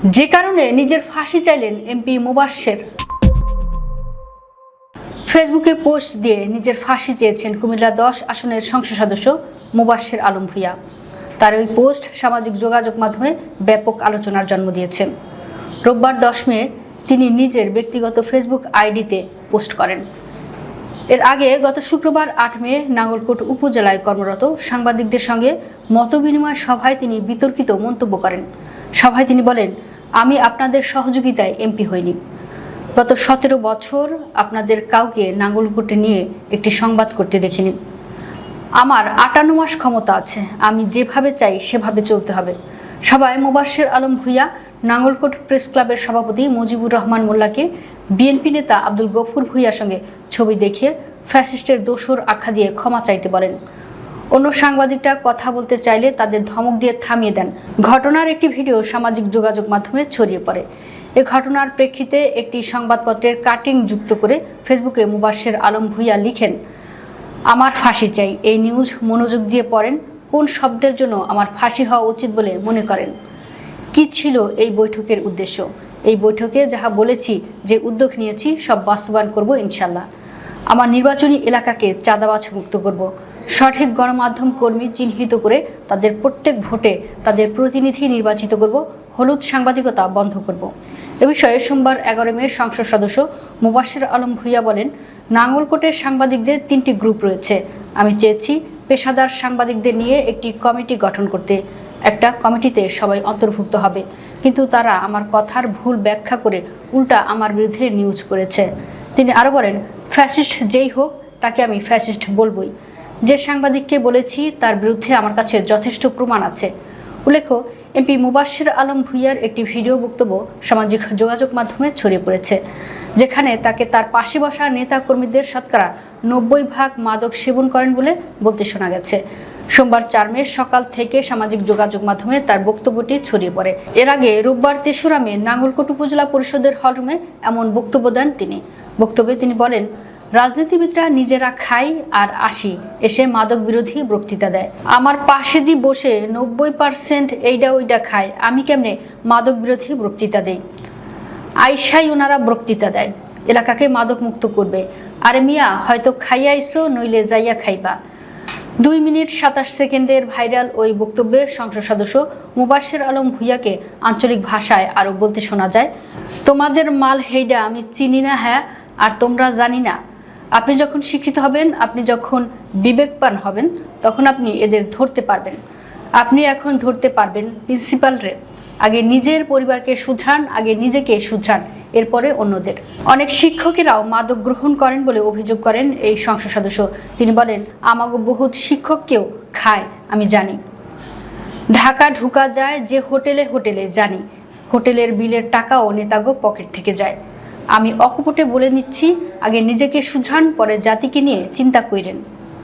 যে কারণে নিজের ফাঁসি চাইলেন এমপি মুবাশ্বের। ফেসবুকে পোস্ট দিয়ে নিজের ফাঁসি চেয়েছেন কুমিল্লা 10 আসনের সংসদ সদস্য মুবাশ্বের আলম ভূঁইয়া। তার ওই পোস্ট সামাজিক যোগাযোগ মাধ্যমে ব্যাপক আলোচনার জন্ম দিয়েছে। রোববার 10 মে তিনি নিজের ব্যক্তিগত ফেসবুক আইডিতে পোস্ট করেন। এর আগে গত শুক্রবার 8 মে নাঙ্গলকোট উপজেলায় কর্মরত সাংবাদিকদের সঙ্গে মতবিনিময় সভায় তিনি বিতর্কিত মন্তব্য করেন। সভায় তিনি বলেন, আমি আপনাদের সহযোগিতায় এমপি হইনি। গত 17 বছর আপনাদের কাউকে নাঙ্গলকোটে নিয়ে একটি সংবাদ করতে দেখিনি। আমার 58 মাস ক্ষমতা আছে, আমি যেভাবে চাই সেভাবে চলতে হবে। সবাই মুবাশ্বের আলম ভূঁইয়া নাঙ্গলকোট প্রেস ক্লাবের সভাপতি মুজিবুর রহমান মোল্লাকে বিএনপি নেতা আব্দুল গফুর ভূঁইয়ার সঙ্গে ছবি দেখিয়ে ফ্যাসিস্টের দোসর আখ্যা দিয়ে ক্ষমা চাইতে বলেন। অন্য সাংবাদিকরা কথা বলতে চাইলে তাদের ধমক দিয়ে থামিয়ে দেন। ঘটনার একটি ভিডিও সামাজিক যোগাযোগ মাধ্যমে ছড়িয়ে পড়ে। এ ঘটনার প্রেক্ষিতে একটি সংবাদপত্রের কাটিং যুক্ত করে ফেসবুকে মুবাশ্বের আলম ভূঁইয়া লিখেন, আমার ফাঁসি চাই। এই নিউজ মনোযোগ দিয়ে পড়েন। কোন শব্দের জন্য আমার ফাঁসি হওয়া উচিত বলে মনে করেন? কি ছিল এই বৈঠকের উদ্দেশ্য? এই বৈঠকে যাহা বলেছি, যে উদ্যোগ নিয়েছি, সব বাস্তবায়ন করব ইনশাল্লাহ। আমার নির্বাচনী এলাকাকে চাঁদাবাজ মুক্ত করব। সঠিক গণমাধ্যম কর্মী চিহ্নিত করে তাদের প্রত্যেক ভোটে তাদের প্রতিনিধি নির্বাচিত করব। হলুদ সাংবাদিকতা বন্ধ করব। এ বিষয়ে সোমবার 11 মে সংসদ সদস্য মুবাশ্বের আলম ভূঁইয়া বলেন, নাঙ্গলকোটের সাংবাদিকদের 3টি গ্রুপ রয়েছে। আমি চেয়েছি পেশাদার সাংবাদিকদের নিয়ে একটি কমিটি গঠন করতে। একটা কমিটিতে সবাই অন্তর্ভুক্ত হবে, কিন্তু তারা আমার কথার ভুল ব্যাখ্যা করে উল্টা আমার বিরুদ্ধে নিউজ করেছে। তিনি আরও বলেন, ফ্যাসিস্ট যেই হোক তাকে আমি ফ্যাসিস্ট বলবই। যে সাংবাদিককে বলেছি তার বিরুদ্ধে আমার কাছে যথেষ্ট প্রমাণ আছে। উল্লেখ্য, এমপি মুবাশ্বের আলম ভূঁইয়ার একটি ভিডিও বক্তব্য সামাজিক যোগাযোগ মাধ্যমে ছড়িয়ে পড়েছে, যেখানে তাকে তার পাশে বসা নেতা কর্মীদের শতকরা 90% মাদক সেবন করেন বলে বলতে শোনা গেছে। সোমবার 4 মে সকাল থেকে সামাজিক যোগাযোগ মাধ্যমে তার বক্তব্যটি ছড়িয়ে পড়ে। এর আগে রোববার 3রা মে নাঙ্গলকোট উপজেলা পরিষদের হলরুমে এমন বক্তব্য দেন তিনি। বক্তব্যে তিনি বলেন, রাজনীতিবিদরা নিজেরা খায় আর এসে মাদক বিরোধী বক্তৃতা দেয়। আমার পাশে দিয়ে বসে 90% এইটা ওইটা খায়, আমি কেমনে মাদক বিরোধী বক্তৃতা দেই? আইসাই ওনারা বক্তৃতা দেয়, এলাকাকে মাদক মুক্ত করবে। আরে মিয়া, হয়তো খাইয়া আইসো, নইলে যাইয়া খাইবা। 2 মিনিট 27 সেকেন্ডের ভাইরাল ওই বক্তব্যে সংসদ সদস্য মুবাশ্বের আলম ভূঁইয়াকে আঞ্চলিক ভাষায় আরও বলতে শোনা যায়, তোমাদের মাল হেইডা আমি চিনি না, হ্যাঁ, আর তোমরা জানি না। আপনি যখন শিক্ষিত হবেন, আপনি যখন বিবেকবান হবেন, তখন আপনি এদের ধরতে পারবেন। আপনি এখন ধরতে পারবেন প্রিন্সিপাল রে। আগে নিজের পরিবারকে শুধরান, আগে নিজেকে শুধরান, এরপরে অন্যদের। অনেক শিক্ষকেরাও মাদক গ্রহণ করেন বলে অভিযোগ করেন এই সংসদ সদস্য। তিনি বলেন, আমাকে বহুত শিক্ষককেও খায়, আমি জানি। ঢাকা ঢুকা যায় যে হোটেলে হোটেলে জানি, হোটেলের বিলের টাকাও নেতাগো পকেট থেকে যায়। আমি অকপটে বলে নিচ্ছি, আগে নিজেকে শুধরান, পরে জাতিকে নিয়ে চিন্তা কইরেন।